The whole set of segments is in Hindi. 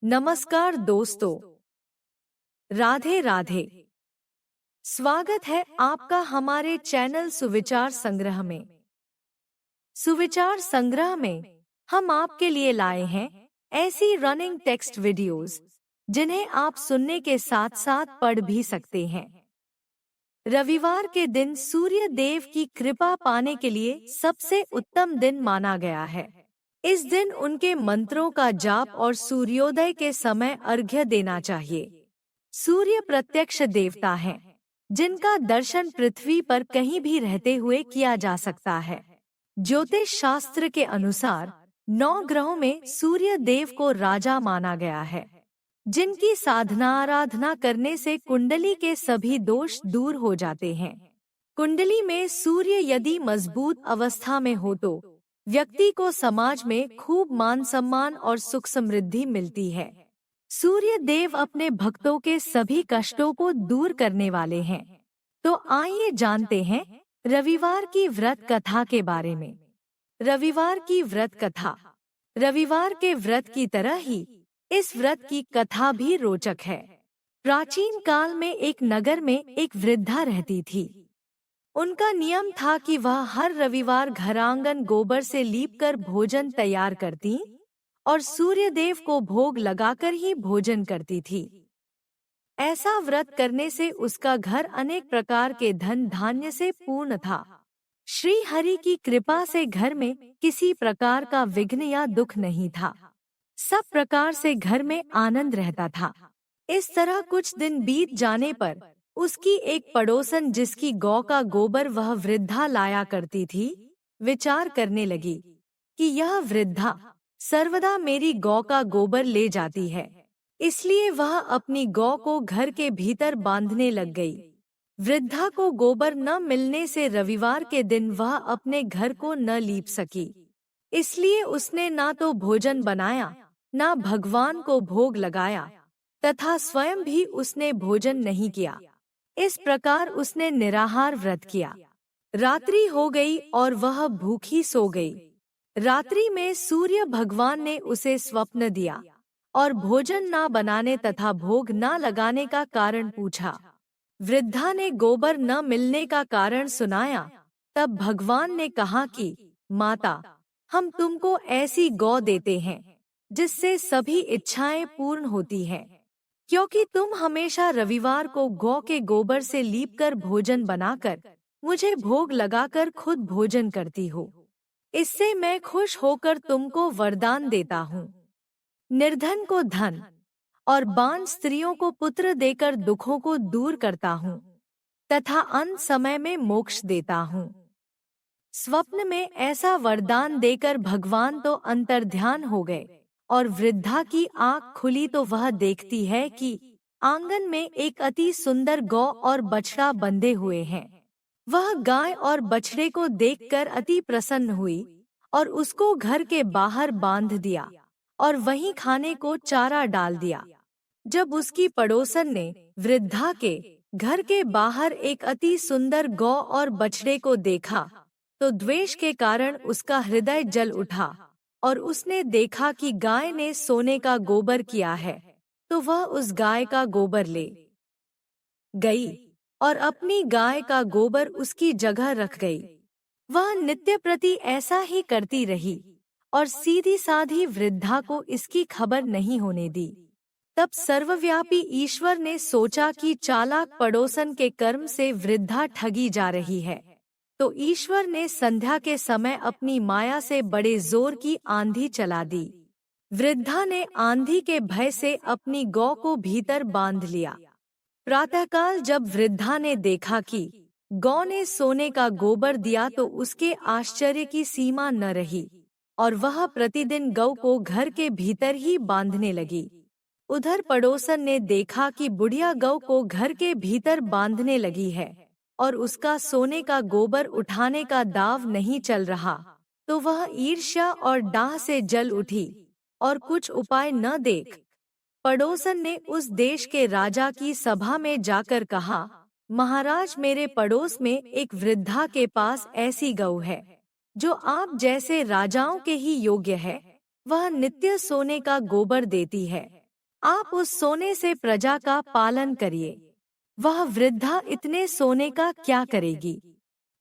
नमस्कार दोस्तों, राधे राधे। स्वागत है आपका हमारे चैनल सुविचार संग्रह में। सुविचार संग्रह में हम आपके लिए लाए हैं ऐसी रनिंग टेक्स्ट वीडियोस जिन्हें आप सुनने के साथ साथ पढ़ भी सकते हैं। रविवार के दिन सूर्य देव की कृपा पाने के लिए सबसे उत्तम दिन माना गया है। इस दिन उनके मंत्रों का जाप और सूर्योदय के समय अर्घ्य देना चाहिए। सूर्य प्रत्यक्ष देवता हैं, जिनका दर्शन पृथ्वी पर कहीं भी रहते हुए किया जा सकता है। ज्योतिष शास्त्र के अनुसार 9 ग्रहों में सूर्य देव को राजा माना गया है, जिनकी साधना आराधना करने से कुंडली के सभी दोष दूर हो जाते हैं। कुंडली में सूर्य यदि मजबूत अवस्था में हो तो व्यक्ति को समाज में खूब मान सम्मान और सुख समृद्धि मिलती है। सूर्य देव अपने भक्तों के सभी कष्टों को दूर करने वाले हैं। तो आइए जानते हैं रविवार की व्रत कथा के बारे में। रविवार की व्रत कथा। रविवार के व्रत की तरह ही इस व्रत की कथा भी रोचक है। प्राचीन काल में एक नगर में एक वृद्धा रहती थी। उनका नियम था कि वह हर रविवार घर आंगन गोबर से लीपकर भोजन तैयार करती और सूर्य देव को भोग लगाकर ही भोजन करती थी। ऐसा व्रत करने से उसका घर अनेक प्रकार के धन धान्य से पूर्ण था। श्री हरि की कृपा से घर में किसी प्रकार का विघ्न या दुख नहीं था। सब प्रकार से घर में आनंद रहता था। इस तरह कुछ दिन बीत जाने पर उसकी एक पड़ोसन, जिसकी गौ का गोबर वह वृद्धा लाया करती थी, विचार करने लगी कि यह वृद्धा सर्वदा मेरी गौ का गोबर ले जाती है, इसलिए वह अपनी गौ को घर के भीतर बांधने लग गई। वृद्धा को गोबर न मिलने से रविवार के दिन वह अपने घर को न लीप सकी, इसलिए उसने ना तो भोजन बनाया, ना भगवान को भोग लगाया तथा स्वयं भी उसने भोजन नहीं किया। इस प्रकार उसने निराहार व्रत किया। रात्रि हो गई और वह भूखी सो गई। रात्रि में सूर्य भगवान ने उसे स्वप्न दिया और भोजन ना बनाने तथा भोग ना लगाने का कारण पूछा। वृद्धा ने गोबर न मिलने का कारण सुनाया। तब भगवान ने कहा कि माता, हम तुमको ऐसी गौ देते हैं जिससे सभी इच्छाएं पूर्ण होती हैं, क्योंकि तुम हमेशा रविवार को गौ के गोबर से लीपकर भोजन बनाकर मुझे भोग लगाकर खुद भोजन करती हो। इससे मैं खुश होकर तुमको वरदान देता हूँ। निर्धन को धन और बांझ स्त्रियों को पुत्र देकर दुखों को दूर करता हूँ तथा अंत समय में मोक्ष देता हूँ। स्वप्न में ऐसा वरदान देकर भगवान तो अंतर्ध्यान हो गए और वृद्धा की आँख खुली तो वह देखती है कि आंगन में एक अति सुंदर गौ और बछड़ा बंधे हुए हैं। वह गाय और बछड़े को देखकर अति प्रसन्न हुई और उसको घर के बाहर बांध दिया और वहीं खाने को चारा डाल दिया। जब उसकी पड़ोसन ने वृद्धा के घर के बाहर एक अति सुंदर गौ और बछड़े को देखा तो द्वेष के कारण उसका हृदय जल उठा और उसने देखा कि गाय ने सोने का गोबर किया है, तो वह उस गाय का गोबर ले गई और अपनी गाय का गोबर उसकी जगह रख गई। वह नित्य प्रति ऐसा ही करती रही और सीधी साधी वृद्धा को इसकी खबर नहीं होने दी। तब सर्वव्यापी ईश्वर ने सोचा कि चालाक पड़ोसन के कर्म से वृद्धा ठगी जा रही है, तो ईश्वर ने संध्या के समय अपनी माया से बड़े जोर की आंधी चला दी। वृद्धा ने आंधी के भय से अपनी गौ को भीतर बांध लिया। प्रातःकाल जब वृद्धा ने देखा कि गौ ने सोने का गोबर दिया तो उसके आश्चर्य की सीमा न रही और वह प्रतिदिन गौ को घर के भीतर ही बांधने लगी। उधर पड़ोसन ने देखा कि बुढ़िया गौ को घर के भीतर बांधने लगी है और उसका सोने का गोबर उठाने का दाव नहीं चल रहा, तो वह ईर्ष्या और डाह से जल उठी और कुछ उपाय न देख पड़ोसन ने उस देश के राजा की सभा में जाकर कहा, महाराज, मेरे पड़ोस में एक वृद्धा के पास ऐसी गौ है जो आप जैसे राजाओं के ही योग्य है। वह नित्य सोने का गोबर देती है आप उस सोने से प्रजा का पालन करिए। वह वृद्धा इतने सोने का क्या करेगी?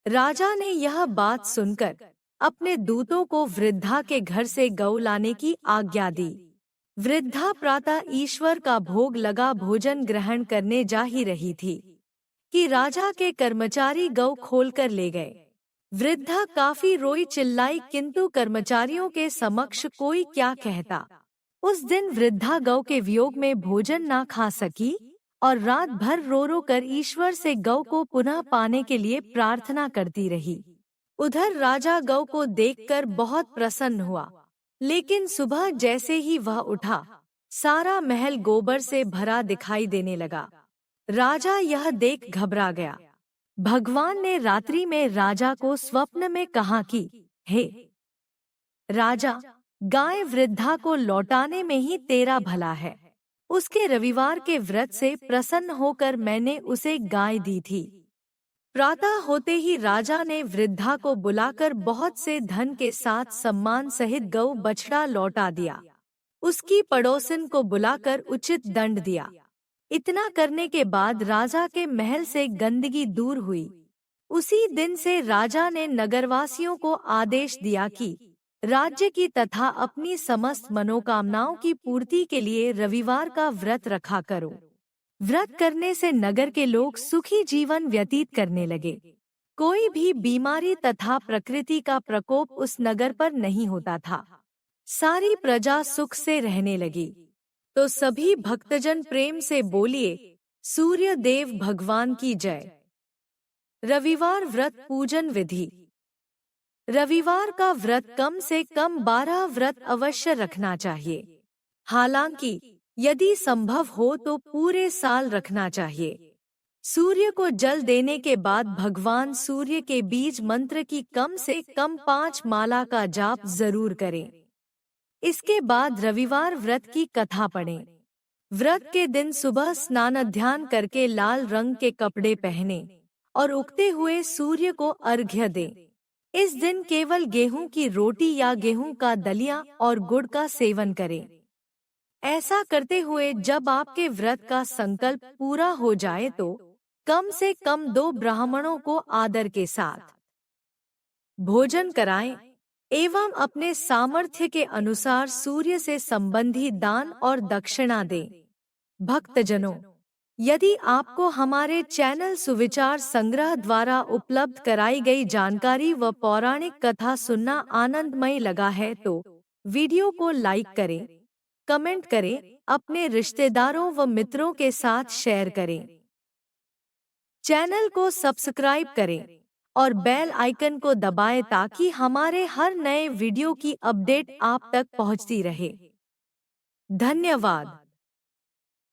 राजा ने यह बात सुनकर अपने दूतों को वृद्धा के घर से गौ लाने की आज्ञा दी। वृद्धा प्रातः ईश्वर का भोग लगा भोजन ग्रहण करने जा ही रही थी कि राजा के कर्मचारी गौ खोलकर ले गए। वृद्धा काफी रोई चिल्लाई, किंतु कर्मचारियों के समक्ष कोई क्या कहता। उस दिन वृद्धा गौ के वियोग में भोजन ना खा सकी और रात भर रो रो कर ईश्वर से गौ को पुनः पाने के लिए प्रार्थना करती रही। उधर राजा गौ को देखकर बहुत प्रसन्न हुआ, लेकिन सुबह जैसे ही वह उठा, सारा महल गोबर से भरा दिखाई देने लगा। राजा यह देख घबरा गया। भगवान ने रात्रि में राजा को स्वप्न में कहा कि हे राजा, गाय वृद्धा को लौटाने में ही तेरा भला है। उसके रविवार के व्रत से प्रसन्न होकर मैंने उसे गाय दी थी। प्रातः होते ही राजा ने वृद्धा को बुलाकर बहुत से धन के साथ सम्मान सहित गौ बछड़ा लौटा दिया। उसकी पड़ोसिन को बुलाकर उचित दंड दिया। इतना करने के बाद राजा के महल से गंदगी दूर हुई। उसी दिन से राजा ने नगरवासियों को आदेश दिया कि राज्य की तथा अपनी समस्त मनोकामनाओं की पूर्ति के लिए रविवार का व्रत रखा करो। व्रत करने से नगर के लोग सुखी जीवन व्यतीत करने लगे। कोई भी बीमारी तथा प्रकृति का प्रकोप उस नगर पर नहीं होता था। सारी प्रजा सुख से रहने लगी। तो सभी भक्तजन प्रेम से बोलिए, सूर्य देव भगवान की जय। रविवार व्रत पूजन विधि। रविवार का व्रत कम से कम 12 व्रत अवश्य रखना चाहिए। हालांकि यदि संभव हो तो पूरे साल रखना चाहिए। सूर्य को जल देने के बाद भगवान सूर्य के बीज मंत्र की कम से कम 5 माला का जाप जरूर करें। इसके बाद रविवार व्रत की कथा पढ़ें। व्रत के दिन सुबह स्नान ध्यान करके लाल रंग के कपड़े पहने और उगते हुए सूर्य को अर्घ्य दें। इस दिन केवल गेहूं की रोटी या गेहूं का दलिया और गुड़ का सेवन करें। ऐसा करते हुए जब आपके व्रत का संकल्प पूरा हो जाए तो कम से कम 2 ब्राह्मणों को आदर के साथ भोजन कराएं एवं अपने सामर्थ्य के अनुसार सूर्य से संबंधी दान और दक्षिणा दें। भक्तजनों, यदि आपको हमारे चैनल सुविचार संग्रह द्वारा उपलब्ध कराई गई जानकारी व पौराणिक कथा सुनना आनंदमय लगा है तो वीडियो को लाइक करें, कमेंट करें, अपने रिश्तेदारों व मित्रों के साथ शेयर करें। चैनल को सब्सक्राइब करें और बेल आइकन को दबाएं ताकि हमारे हर नए वीडियो की अपडेट आप तक पहुंचती रहे। धन्यवाद।